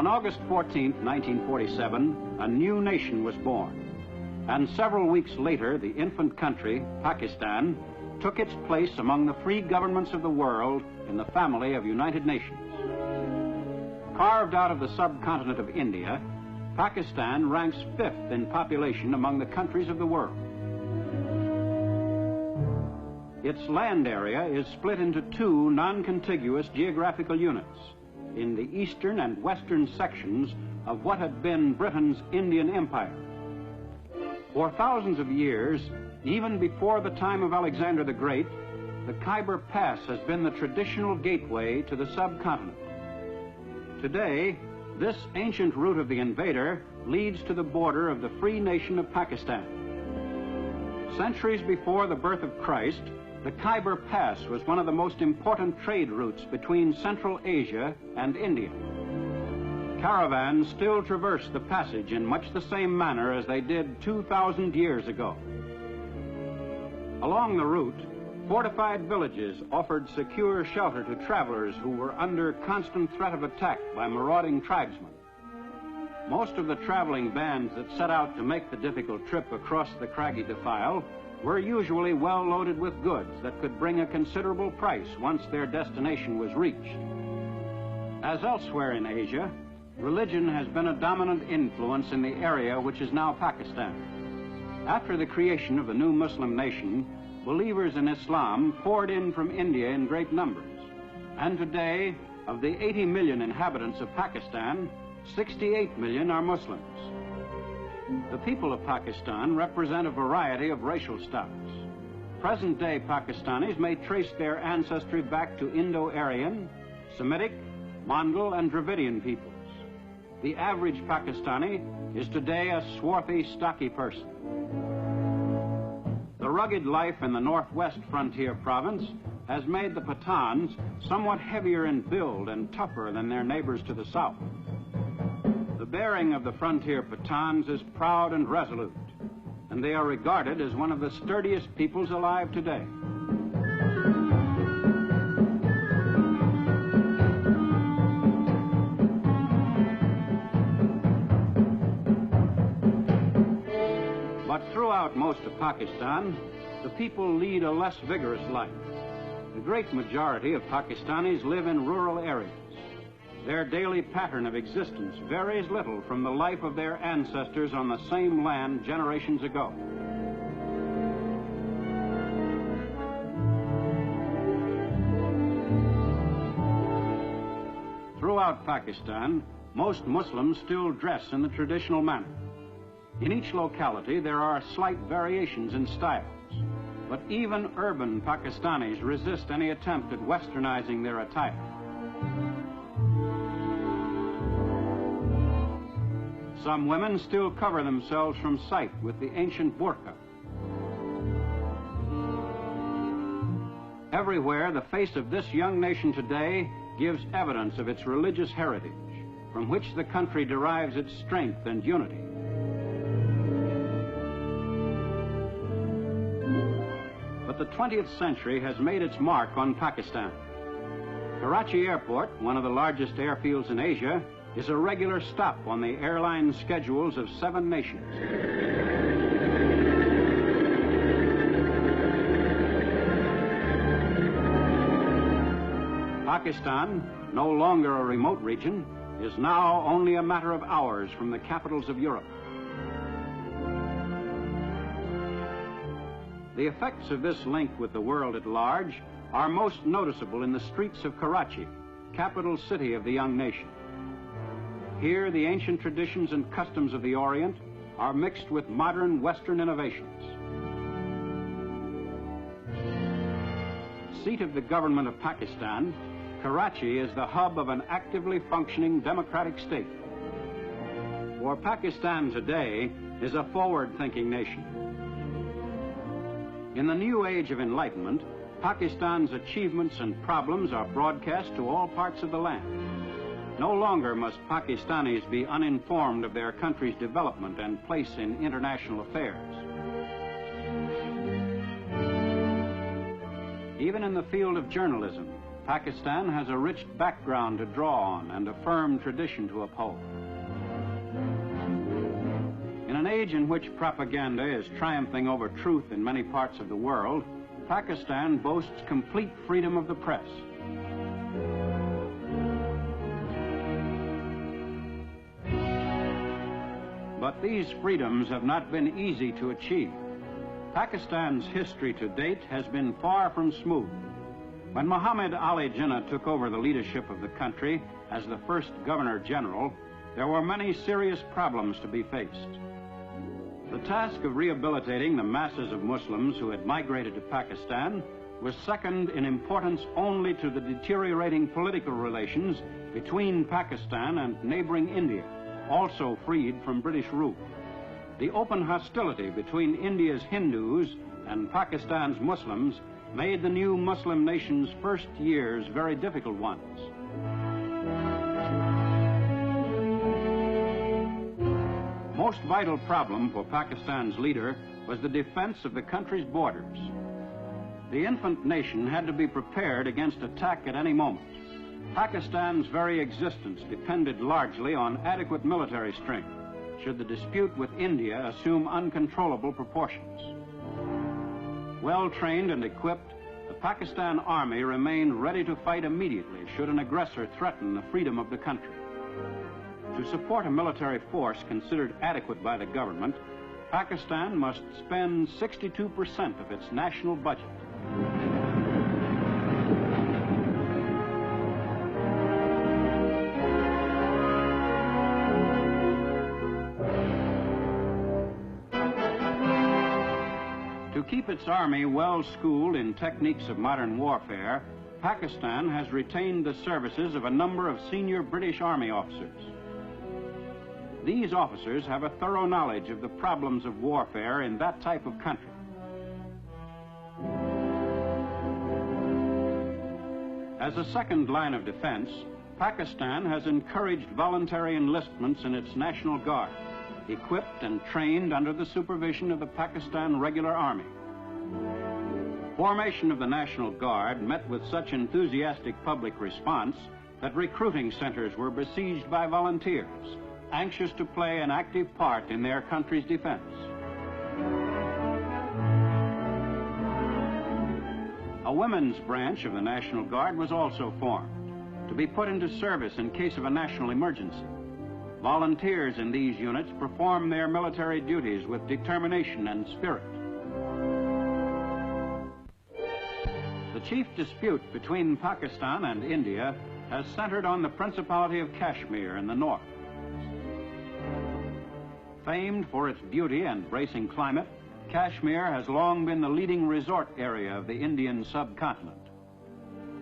On August 14, 1947, a new nation was born. And several weeks later, the infant country, Pakistan, took its place among the free governments of the world in the family of United Nations. Carved out of the subcontinent of India, Pakistan ranks 5th in population among the countries of the world. Its land area is split into 2 non-contiguous geographical units in the eastern and western sections of what had been Britain's Indian Empire. For thousands of years, even before the time of Alexander the Great, the Khyber Pass has been the traditional gateway to the subcontinent. Today, this ancient route of the invader leads to the border of the free nation of Pakistan. Centuries before the birth of Christ, the Khyber Pass was one of the most important trade routes between Central Asia and India. Caravans still traverse the passage in much the same manner as they did 2,000 years ago. Along the route, fortified villages offered secure shelter to travelers who were under constant threat of attack by marauding tribesmen. Most of the traveling bands that set out to make the difficult trip across the craggy defile were usually well loaded with goods that could bring a considerable price once their destination was reached. As elsewhere in Asia, religion has been a dominant influence in the area which is now Pakistan. After the creation of the new Muslim nation, believers in Islam poured in from India in great numbers. And today, of the 80 million inhabitants of Pakistan, 68 million are Muslims. The people of Pakistan represent a variety of racial stocks. Present-day Pakistanis may trace their ancestry back to Indo-Aryan, Semitic, Mongol, and Dravidian peoples. The average Pakistani is today a swarthy, stocky person. The rugged life in the northwest frontier province has made the Pathans somewhat heavier in build and tougher than their neighbors to the south. The bearing of the frontier Pathans is proud and resolute, and they are regarded as one of the sturdiest peoples alive today. But throughout most of Pakistan, the people lead a less vigorous life. The great majority of Pakistanis live in rural areas. Their daily pattern of existence varies little from the life of their ancestors on the same land generations ago. Throughout Pakistan, most Muslims still dress in the traditional manner. In each locality, there are slight variations in styles, but even urban Pakistanis resist any attempt at westernizing their attire. Some women still cover themselves from sight with the ancient burqa. Everywhere, the face of this young nation today gives evidence of its religious heritage, from which the country derives its strength and unity. But the 20th century has made its mark on Pakistan. Karachi Airport, one of the largest airfields in Asia, is a regular stop on the airline schedules of 7 nations. Pakistan, no longer a remote region, is now only a matter of hours from the capitals of Europe. The effects of this link with the world at large are most noticeable in the streets of Karachi, capital city of the young nation. Here, the ancient traditions and customs of the Orient are mixed with modern Western innovations. Seat of the government of Pakistan, Karachi is the hub of an actively functioning democratic state. For Pakistan today is a forward-thinking nation. In the new age of enlightenment, Pakistan's achievements and problems are broadcast to all parts of the land. No longer must Pakistanis be uninformed of their country's development and place in international affairs. Even in the field of journalism, Pakistan has a rich background to draw on and a firm tradition to uphold. In an age in which propaganda is triumphing over truth in many parts of the world, Pakistan boasts complete freedom of the press. But these freedoms have not been easy to achieve. Pakistan's history to date has been far from smooth. When Muhammad Ali Jinnah took over the leadership of the country as the first Governor General, there were many serious problems to be faced. The task of rehabilitating the masses of Muslims who had migrated to Pakistan was second in importance only to the deteriorating political relations between Pakistan and neighboring India, also freed from British rule. The open hostility between India's Hindus and Pakistan's Muslims made the new Muslim nation's first years very difficult ones. Most vital problem for Pakistan's leader was the defense of the country's borders. The infant nation had to be prepared against attack at any moment. Pakistan's very existence depended largely on adequate military strength, should the dispute with India assume uncontrollable proportions. Well-trained and equipped, the Pakistan Army remained ready to fight immediately should an aggressor threaten the freedom of the country. To support a military force considered adequate by the government, Pakistan must spend 62% of its national budget. To keep its army well schooled in techniques of modern warfare, Pakistan has retained the services of a number of senior British Army officers. These officers have a thorough knowledge of the problems of warfare in that type of country. As a second line of defense, Pakistan has encouraged voluntary enlistments in its National Guard, equipped and trained under the supervision of the Pakistan Regular Army. Formation of the National Guard met with such enthusiastic public response that recruiting centers were besieged by volunteers, anxious to play an active part in their country's defense. A women's branch of the National Guard was also formed, to be put into service in case of a national emergency. Volunteers in these units perform their military duties with determination and spirit. The chief dispute between Pakistan and India has centered on the Principality of Kashmir in the north. Famed for its beauty and bracing climate, Kashmir has long been the leading resort area of the Indian subcontinent.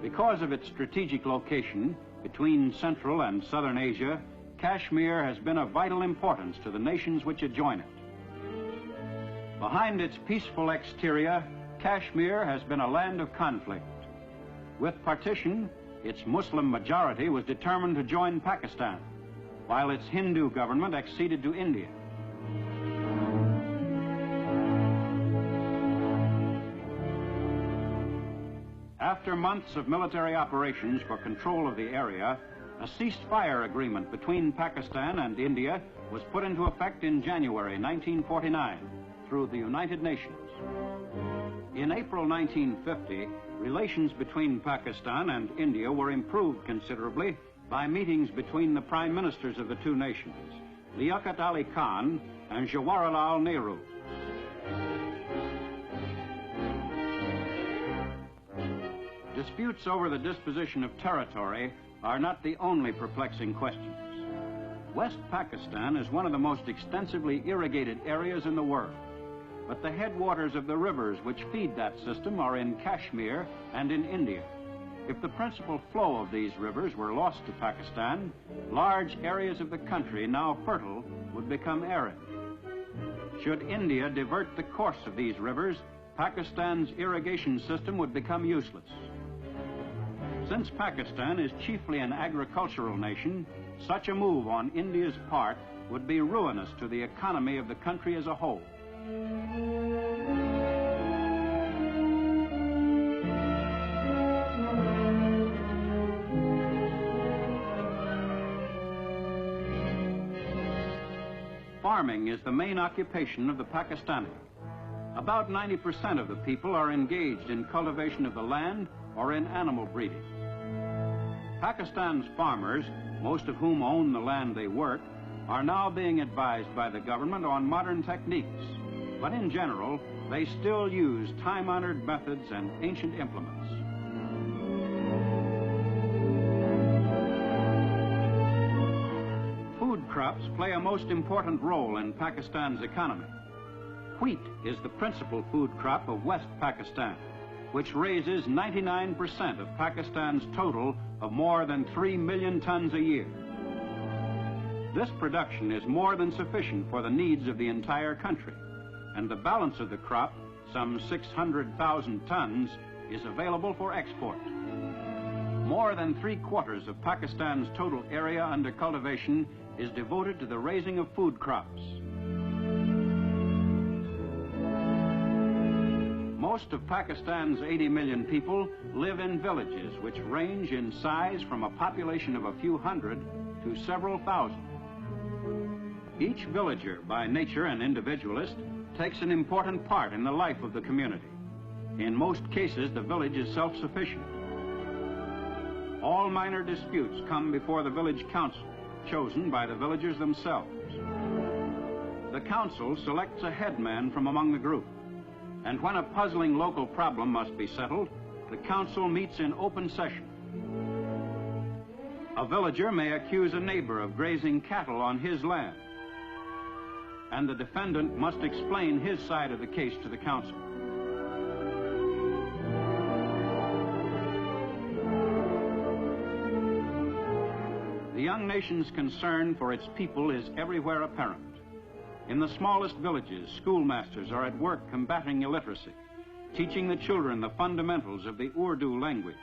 Because of its strategic location between Central and Southern Asia, Kashmir has been of vital importance to the nations which adjoin it. Behind its peaceful exterior, Kashmir has been a land of conflict. With partition, its Muslim majority was determined to join Pakistan, while its Hindu government acceded to India. After months of military operations for control of the area, a ceasefire agreement between Pakistan and India was put into effect in January 1949 through the United Nations. In April 1950, relations between Pakistan and India were improved considerably by meetings between the prime ministers of the two nations, Liaquat Ali Khan and Jawaharlal Nehru. Disputes over the disposition of territory are not the only perplexing questions. West Pakistan is one of the most extensively irrigated areas in the world, but the headwaters of the rivers which feed that system are in Kashmir and in India. If the principal flow of these rivers were lost to Pakistan, large areas of the country now fertile would become arid. Should India divert the course of these rivers, Pakistan's irrigation system would become useless. Since Pakistan is chiefly an agricultural nation, such a move on India's part would be ruinous to the economy of the country as a whole. Farming is the main occupation of the Pakistani. About 90% of the people are engaged in cultivation of the land or in animal breeding. Pakistan's farmers, most of whom own the land they work, are now being advised by the government on modern techniques, but in general, they still use time-honored methods and ancient implements. Food crops play a most important role in Pakistan's economy. Wheat is the principal food crop of West Pakistan, which raises 99% of Pakistan's total of more than 3 million tons a year. This production is more than sufficient for the needs of the entire country, and the balance of the crop, some 600,000 tons, is available for export. More than 3/4 of Pakistan's total area under cultivation is devoted to the raising of food crops. Most of Pakistan's 80 million people live in villages which range in size from a population of a few hundred to several thousand. Each villager, by nature an individualist, takes an important part in the life of the community. In most cases, the village is self-sufficient. All minor disputes come before the village council, chosen by the villagers themselves. The council selects a headman from among the group, and when a puzzling local problem must be settled, the council meets in open session. A villager may accuse a neighbor of grazing cattle on his land, and the defendant must explain his side of the case to the council. The young nation's concern for its people is everywhere apparent. In the smallest villages, schoolmasters are at work combating illiteracy, teaching the children the fundamentals of the Urdu language.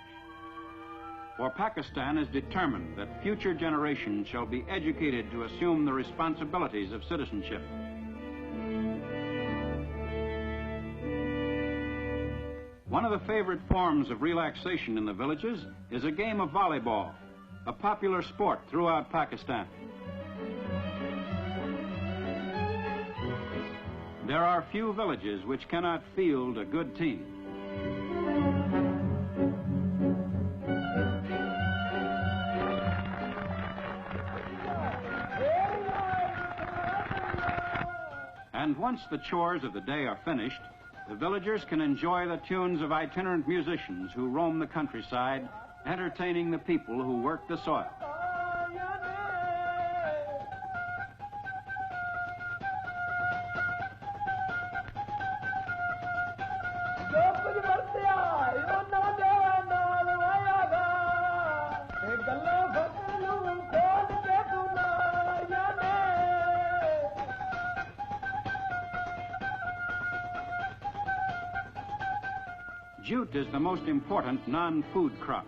For Pakistan is determined that future generations shall be educated to assume the responsibilities of citizenship. One of the favorite forms of relaxation in the villages is a game of volleyball, a popular sport throughout Pakistan. There are few villages which cannot field a good team. And once the chores of the day are finished, the villagers can enjoy the tunes of itinerant musicians who roam the countryside, entertaining the people who work the soil. Jute is the most important non-food crop,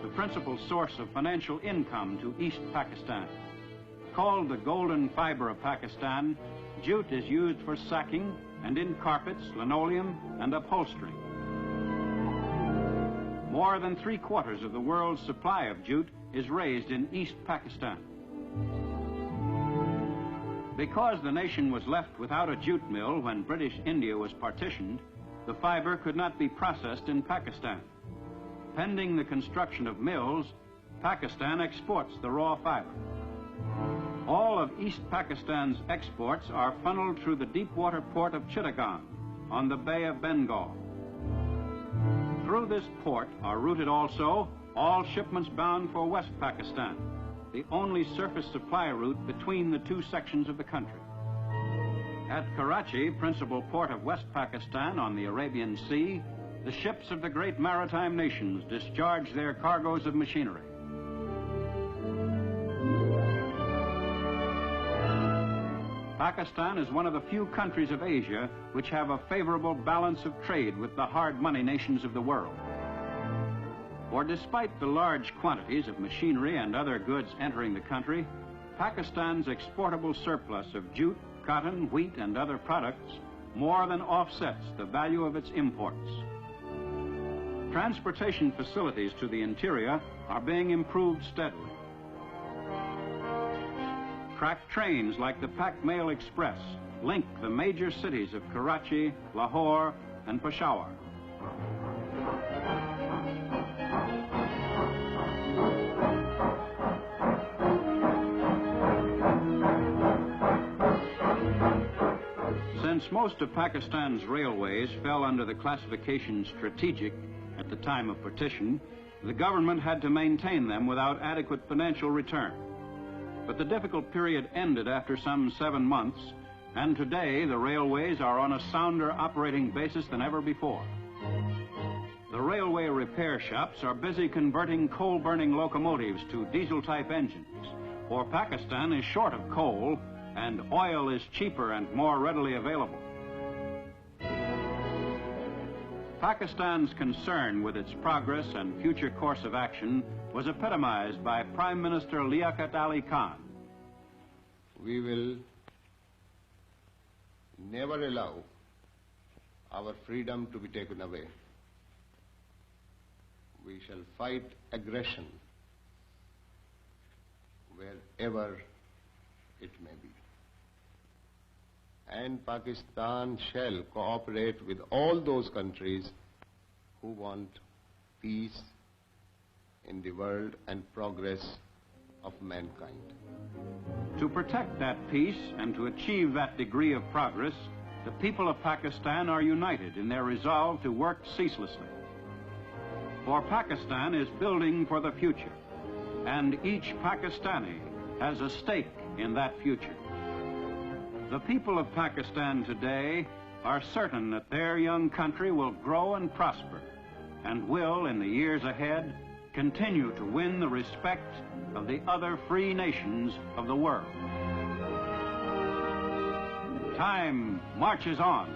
the principal source of financial income to East Pakistan. Called the golden fiber of Pakistan, jute is used for sacking and in carpets, linoleum, and upholstery. More than 3/4 of the world's supply of jute is raised in East Pakistan. Because the nation was left without a jute mill when British India was partitioned, the fiber could not be processed in Pakistan. Pending the construction of mills, Pakistan exports the raw fiber. All of East Pakistan's exports are funneled through the deep-water port of Chittagong on the Bay of Bengal. Through this port are routed also all shipments bound for West Pakistan, the only surface supply route between the two sections of the country. At Karachi, principal port of West Pakistan on the Arabian Sea, the ships of the great maritime nations discharge their cargoes of machinery. Pakistan is one of the few countries of Asia which have a favorable balance of trade with the hard money nations of the world. For despite the large quantities of machinery and other goods entering the country, Pakistan's exportable surplus of jute, cotton, wheat, and other products more than offsets the value of its imports. Transportation facilities to the interior are being improved steadily. Track trains like the Pak Mail Express link the major cities of Karachi, Lahore, and Peshawar. Since most of Pakistan's railways fell under the classification strategic at the time of partition, the government had to maintain them without adequate financial return. But the difficult period ended after some 7 months, and today the railways are on a sounder operating basis than ever before. The railway repair shops are busy converting coal-burning locomotives to diesel-type engines, for Pakistan is short of coal and oil is cheaper and more readily available. Pakistan's concern with its progress and future course of action was epitomized by Prime Minister Liaquat Ali Khan. We will never allow our freedom to be taken away. We shall fight aggression wherever it may be. And Pakistan shall cooperate with all those countries who want peace in the world and progress of mankind. To protect that peace and to achieve that degree of progress, the people of Pakistan are united in their resolve to work ceaselessly. For Pakistan is building for the future, and each Pakistani has a stake in that future. The people of Pakistan today are certain that their young country will grow and prosper, and will, in the years ahead, continue to win the respect of the other free nations of the world. Time marches on.